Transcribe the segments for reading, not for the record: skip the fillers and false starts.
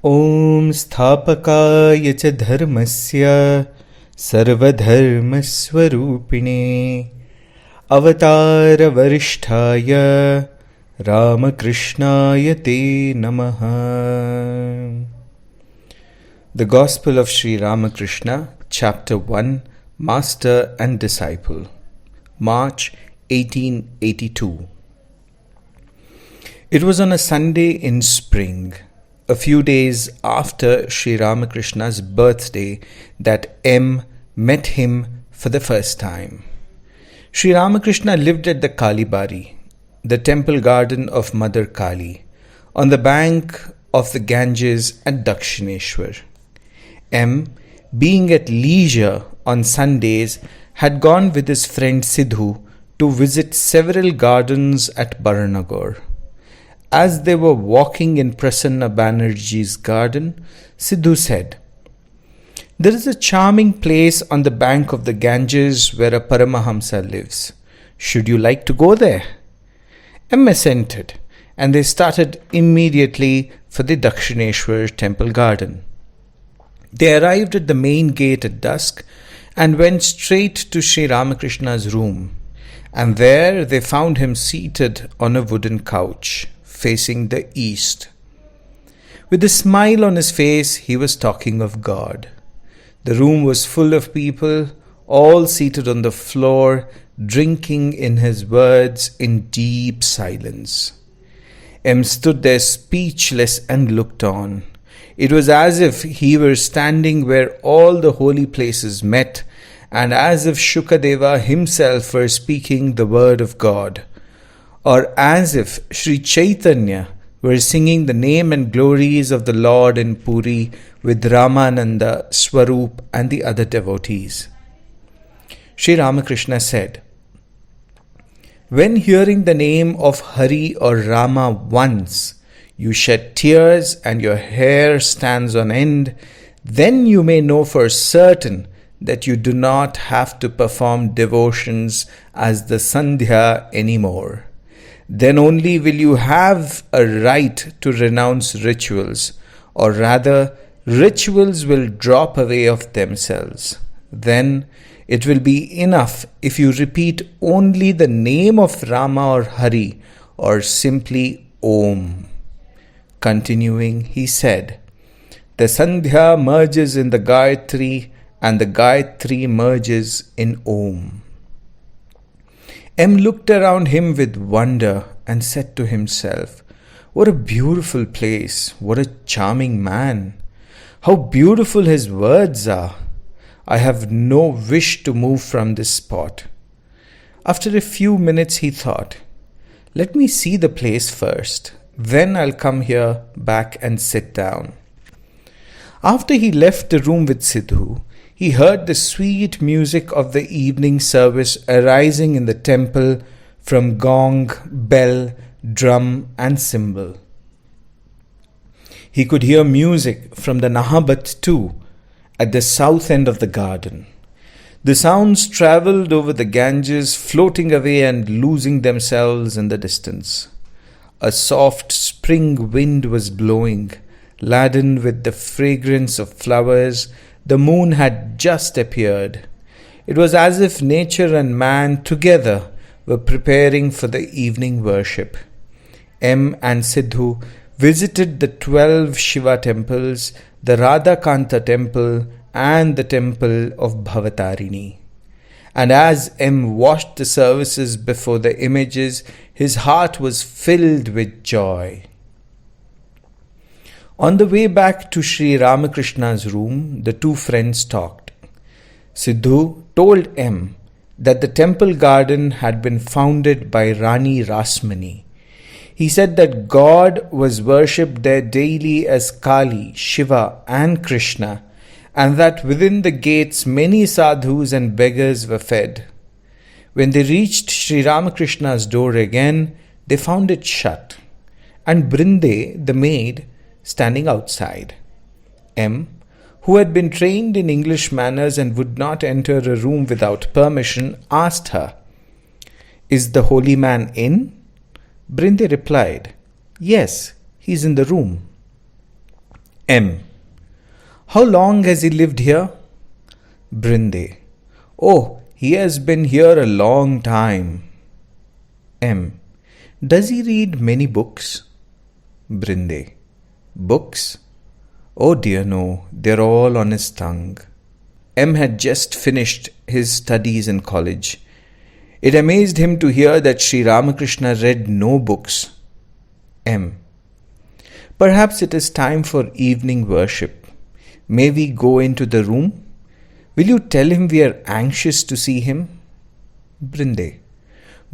ॐ स्थापकाय च धर्मस्य सर्वधर्मस्वरूपिणे अवतारवरिष्ठाय रामकृष्णाय ते नमः. The Gospel of Sri Ramakrishna, Chapter 1, Master and Disciple, March 1882. It was on a Sunday in spring, a few days after Sri Ramakrishna's birthday, that M met him for the first time. Sri Ramakrishna lived at the Kalibari, the temple garden of Mother Kali, on the bank of the Ganges at Dakshineshwar. M, being at leisure on Sundays, had gone with his friend Sidhu to visit several gardens at Baranagar. As they were walking in Prasanna Banerjee's garden, Sidhu said, "There is a charming place on the bank of the Ganges where a Paramahamsa lives. Should you like to go there?" M assented, and they started immediately for the Dakshineshwar temple garden. They arrived at the main gate at dusk and went straight to Sri Ramakrishna's room, and there they found him seated on a wooden couch, facing the east. With a smile on his face, he was talking of God. The room was full of people, all seated on the floor, drinking in his words in deep silence. M stood there speechless and looked on. It was as if he were standing where all the holy places met, and as if Shukadeva himself were speaking the word of God, or as if Sri Chaitanya were singing the name and glories of the Lord in Puri with Ramananda, Swarup and the other devotees. Sri Ramakrishna said, "When hearing the name of Hari or Rama once, you shed tears and your hair stands on end, then you may know for certain that you do not have to perform devotions as the Sandhya anymore. Then only will you have a right to renounce rituals, or rather, rituals will drop away of themselves. Then it will be enough if you repeat only the name of Rama or Hari, or simply Om." Continuing, he said, "The Sandhya merges in the Gayatri, and the Gayatri merges in Om." M looked around him with wonder and said to himself, "What a beautiful place! What a charming man! How beautiful his words are! I have no wish to move from this spot." After a few minutes he thought, "Let me see the place first. Then I'll come here back and sit down." After he left the room with Sidhu, he heard the sweet music of the evening service arising in the temple from gong, bell, drum and cymbal. He could hear music from the Nahabat too, at the south end of the garden. The sounds travelled over the Ganges, floating away and losing themselves in the distance. A soft spring wind was blowing, laden with the fragrance of flowers. The moon had just appeared. It was as if nature and man together were preparing for the evening worship. M and Sidhu visited the 12 Shiva temples, the Radhakanta temple and the temple of Bhavatarini. And as M watched the services before the images, his heart was filled with joy. On the way back to Sri Ramakrishna's room, the two friends talked. Sidhu told M that the temple garden had been founded by Rani Rasmani. He said that God was worshipped there daily as Kali, Shiva and Krishna, and that within the gates many sadhus and beggars were fed. When they reached Sri Ramakrishna's door again, they found it shut, and Brinde, the maid, standing outside. M, who had been trained in English manners and would not enter a room without permission, asked her, "Is the holy man in?" Brinde replied, "Yes, he's in the room." M. How long has he lived here? Brinde. Oh, he has been here a long time. M. Does he read many books? Brinde. Books? Oh dear no, they're all on his tongue. M had just finished his studies in college. It amazed him to hear that Sri Ramakrishna read no books. M. Perhaps it is time for evening worship. May we go into the room? Will you tell him we are anxious to see him? Brinde.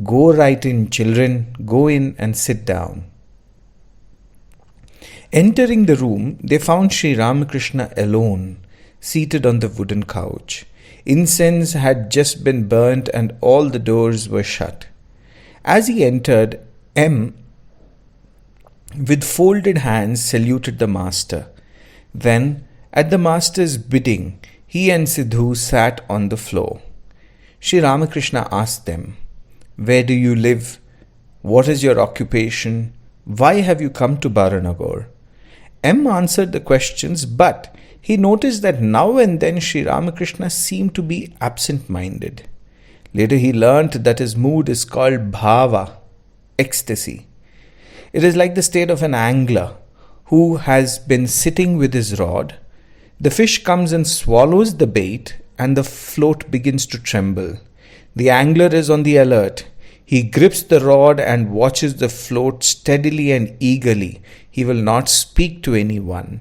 Go right in, children. Go in and sit down. Entering the room, they found Sri Ramakrishna alone, seated on the wooden couch. Incense had just been burnt and all the doors were shut. As he entered, M, with folded hands, saluted the master. Then, at the master's bidding, he and Sidhu sat on the floor. Sri Ramakrishna asked them, "Where do you live? What is your occupation? Why have you come to Baranagar?" M answered the questions, but he noticed that now and then Sri Ramakrishna seemed to be absent-minded. Later he learnt that his mood is called bhava, ecstasy. It is like the state of an angler who has been sitting with his rod. The fish comes and swallows the bait and the float begins to tremble. The angler is on the alert. He grips the rod and watches the float steadily and eagerly. He will not speak to anyone.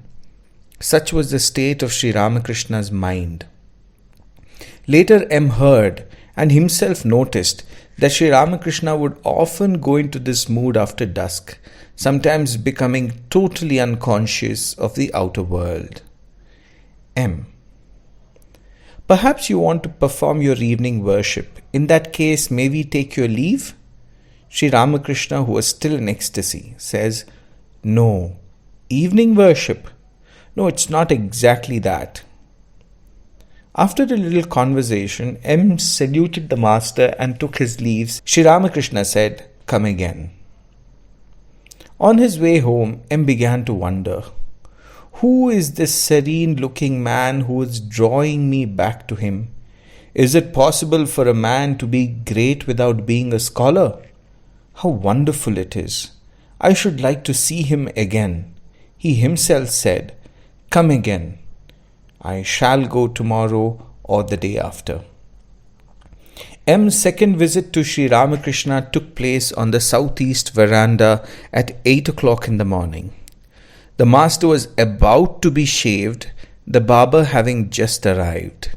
Such was the state of Sri Ramakrishna's mind. Later M heard and himself noticed that Sri Ramakrishna would often go into this mood after dusk, sometimes becoming totally unconscious of the outer world. M. Perhaps you want to perform your evening worship. In that case, may we take your leave? Sri Ramakrishna, who was still in ecstasy, says, "No. Evening worship? No, it's not exactly that." After a little conversation, M saluted the master and took his leaves. Sri Ramakrishna said, "Come again." On his way home, M began to wonder, who is this serene-looking man who is drawing me back to him? Is it possible for a man to be great without being a scholar? How wonderful it is! I should like to see him again. He himself said, "Come again. I shall go tomorrow or the day after." M's second visit to Sri Ramakrishna took place on the southeast veranda at 8 o'clock in the morning. The master was about to be shaved, the barber having just arrived.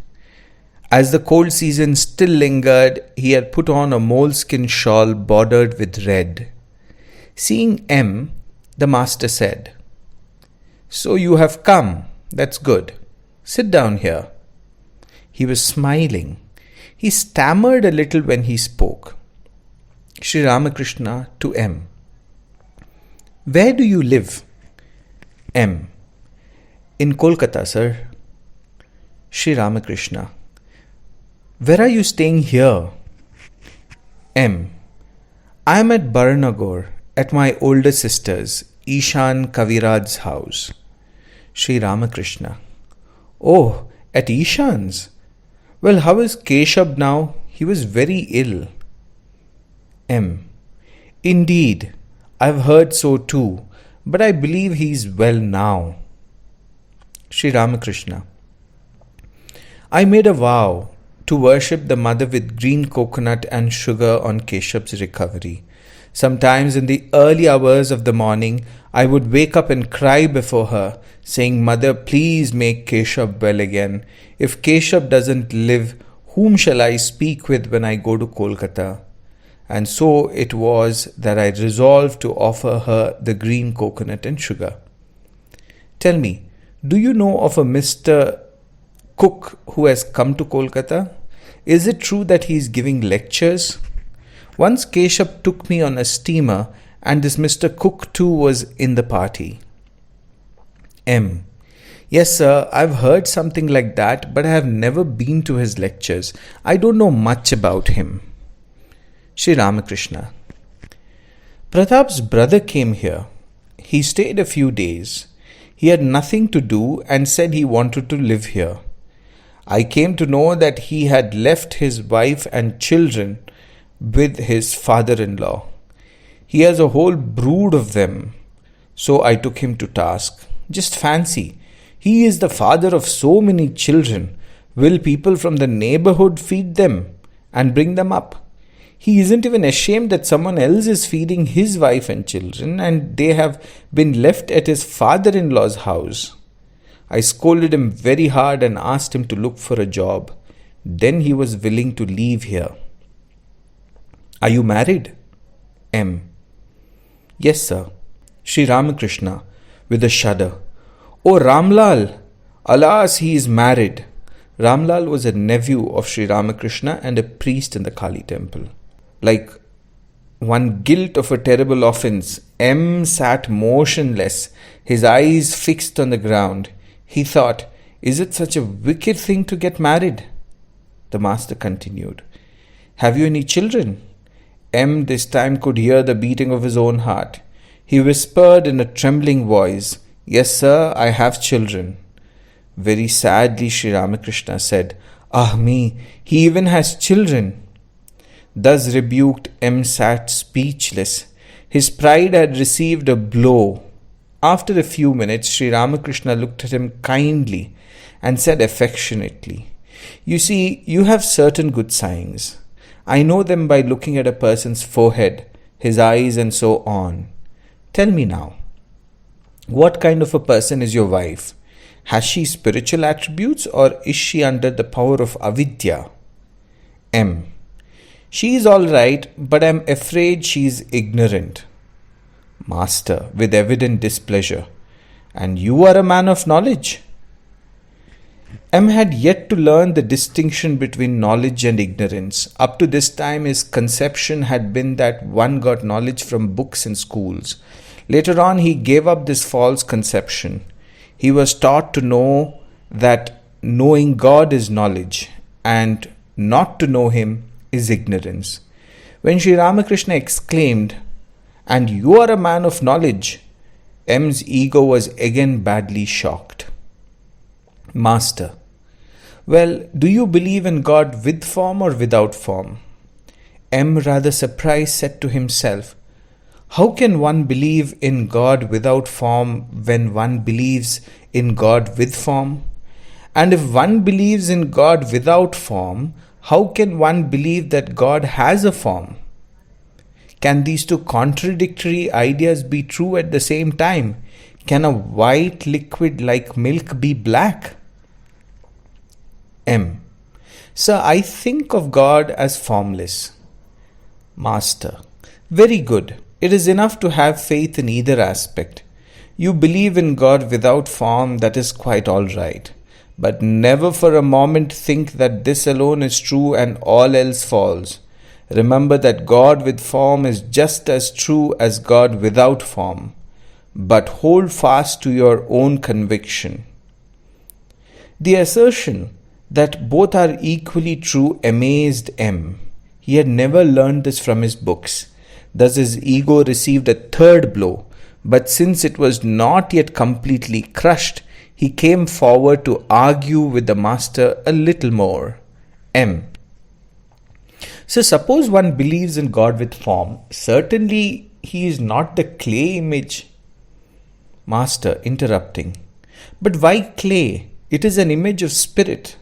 As the cold season still lingered, he had put on a moleskin shawl bordered with red. Seeing M, the master said, "So you have come. That's good. Sit down here." He was smiling. He stammered a little when he spoke. Sri Ramakrishna to M. "Where do you live?" M. "In Kolkata, sir." Sri Ramakrishna. "Where are you staying here?" M. "I am at Baranagar, at my older sister's, Ishan Kaviraj's house." Sri Ramakrishna. "Oh, at Ishan's? Well, how is Keshav now? He was very ill." M. "Indeed, I've heard so too, but I believe he is well now." Sri Ramakrishna. "I made a vow to worship the mother with green coconut and sugar on Keshav's recovery. Sometimes in the early hours of the morning, I would wake up and cry before her, saying, 'Mother, please make Keshav well again. If Keshav doesn't live, whom shall I speak with when I go to Kolkata?' And so it was that I resolved to offer her the green coconut and sugar. Tell me, do you know of a Mr. Cook who has come to Kolkata? Is it true that he is giving lectures? Once Keshav took me on a steamer and this Mr. Cook too was in the party." M. "Yes, sir, I've heard something like that, but I have never been to his lectures. I don't know much about him." Sri Ramakrishna. "Pratap's brother came here. He stayed a few days. He had nothing to do and said he wanted to live here. I came to know that he had left his wife and children with his father-in-law. He has a whole brood of them. So I took him to task. Just fancy, he is the father of so many children. Will people from the neighborhood feed them and bring them up? He isn't even ashamed that someone else is feeding his wife and children and they have been left at his father-in-law's house. I scolded him very hard and asked him to look for a job. Then he was willing to leave here. Are you married? M. Yes, sir. Sri Ramakrishna, with a shudder. Oh, Ramlal! Alas, he is married. Ramlal was a nephew of Sri Ramakrishna and a priest in the Kali temple. Like one guilt of a terrible offense, M sat motionless, his eyes fixed on the ground. He thought, is it such a wicked thing to get married? The master continued, have you any children? M this time could hear the beating of his own heart. He whispered in a trembling voice, yes, sir, I have children. Very sadly, Sri Ramakrishna said, ah me, he even has children. Thus rebuked, M sat speechless. His pride had received a blow. After a few minutes, Sri Ramakrishna looked at him kindly and said affectionately, you see, you have certain good signs. I know them by looking at a person's forehead, his eyes and so on. Tell me now, what kind of a person is your wife? Has she spiritual attributes or is she under the power of avidya? M. She is all right, but I am afraid she is ignorant. Master, with evident displeasure, and you are a man of knowledge. M had yet to learn the distinction between knowledge and ignorance. Up to this time, his conception had been that one got knowledge from books and schools. Later on, he gave up this false conception. He was taught to know that knowing God is knowledge and not to know Him is ignorance. When Sri Ramakrishna exclaimed, and you are a man of knowledge, M's ego was again badly shocked. Master, well, do you believe in God with form or without form? M, rather surprised, said to himself, how can one believe in God without form when one believes in God with form? And if one believes in God without form, how can one believe that God has a form? Can these two contradictory ideas be true at the same time? Can a white liquid like milk be black? M. Sir, I think of God as formless. Master. Very good. It is enough to have faith in either aspect. You believe in God without form, that is quite all right. But never for a moment think that this alone is true and all else falls. Remember that God with form is just as true as God without form. But hold fast to your own conviction. The assertion that both are equally true amazed M. He had never learned this from his books. Thus his ego received a third blow. But since it was not yet completely crushed, he came forward to argue with the master a little more. M. So suppose one believes in God with form. Certainly he is not the clay image. Master, interrupting. But why clay? It is an image of spirit.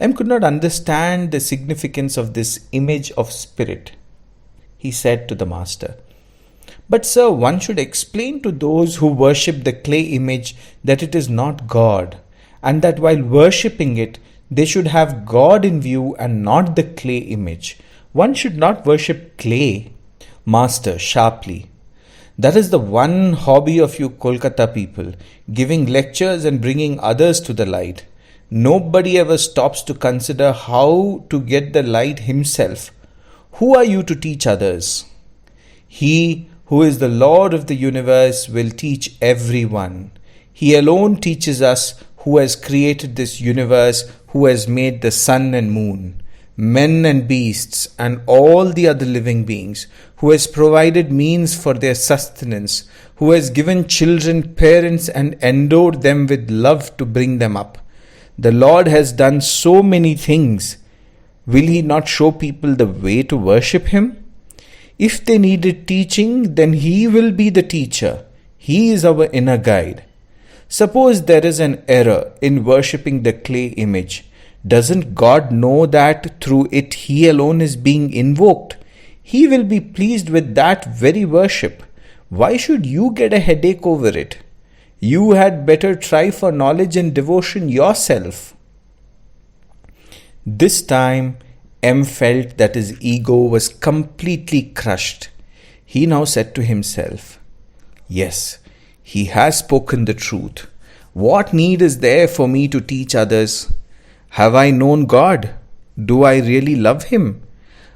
M could not understand the significance of this image of spirit. He said to the master, but sir, one should explain to those who worship the clay image that it is not God, and that while worshipping it, they should have God in view and not the clay image. One should not worship clay. Master, sharply. That is the one hobby of you Kolkata people, giving lectures and bringing others to the light. Nobody ever stops to consider how to get the light himself. Who are you to teach others? He who is the Lord of the universe will teach everyone. He alone teaches us, who has created this universe, who has made the sun and moon, men and beasts, and all the other living beings, who has provided means for their sustenance, who has given children parents and endowed them with love to bring them up. The Lord has done so many things. Will He not show people the way to worship Him? If they needed teaching, then He will be the teacher. He is our inner guide. Suppose there is an error in worshipping the clay image. Doesn't God know that through it He alone is being invoked? He will be pleased with that very worship. Why should you get a headache over it? You had better try for knowledge and devotion yourself. This time, M felt that his ego was completely crushed. He now said to himself, "Yes, he has spoken the truth. What need is there for me to teach others? Have I known God? Do I really love Him?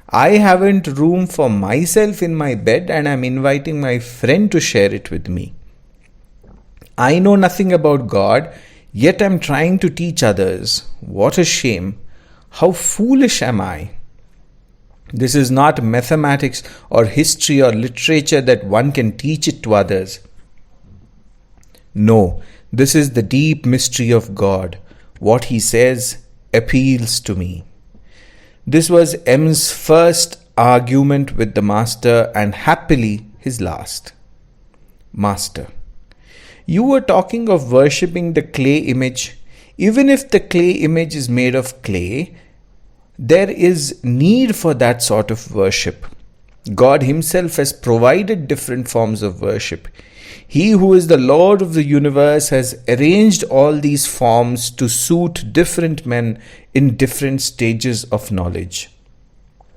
I haven't room for myself in my bed and I'm inviting my friend to share it with me. I know nothing about God, yet I'm trying to teach others. What a shame! How foolish am I? This is not mathematics or history or literature that one can teach it to others. No, this is the deep mystery of God. What He says appeals to me." This was M's first argument with the Master and happily his last. Master: "You were talking of worshipping the clay image. Even if the clay image is made of clay, there is need for that sort of worship. God Himself has provided different forms of worship. He who is the Lord of the universe has arranged all these forms to suit different men in different stages of knowledge.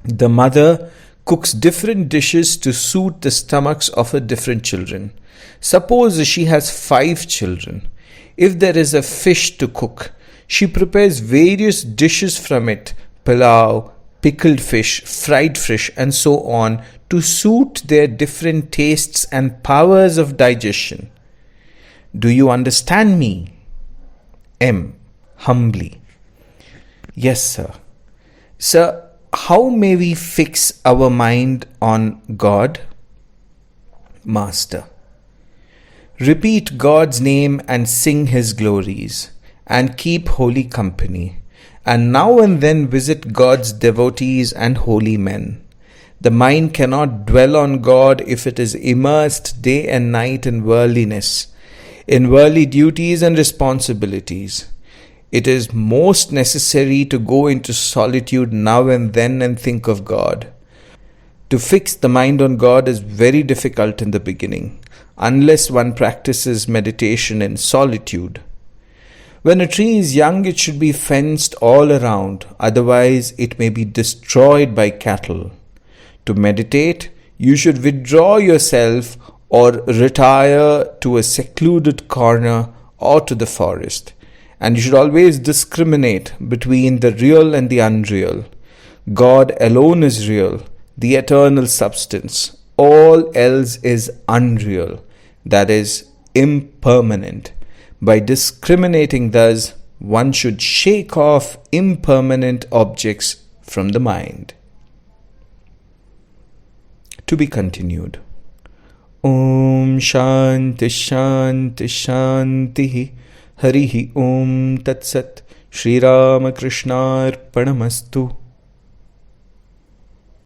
The mother cooks different dishes to suit the stomachs of her different children. Suppose she has 5 children. If there is a fish to cook, she prepares various dishes from it, pulao, pickled fish, fried fish, and so on, to suit their different tastes and powers of digestion. Do you understand me?" M. Humbly: "Yes, sir." "Sir, how may we fix our mind on God?" Master: "Repeat God's name and sing His glories, and keep holy company, and now and then visit God's devotees and holy men. The mind cannot dwell on God if it is immersed day and night in worldliness, in worldly duties and responsibilities. It is most necessary to go into solitude now and then and think of God. To fix the mind on God is very difficult in the beginning, unless one practices meditation in solitude. When a tree is young, it should be fenced all around, otherwise it may be destroyed by cattle. To meditate, you should withdraw yourself or retire to a secluded corner or to the forest. And you should always discriminate between the real and the unreal. God alone is real, the eternal substance. All else is unreal, that is, impermanent. By discriminating thus, one should shake off impermanent objects from the mind." To be continued. Om Shanti Shanti Shanti Harihi Om Tat Sat. Sri Ramakrishna Arpanamastu.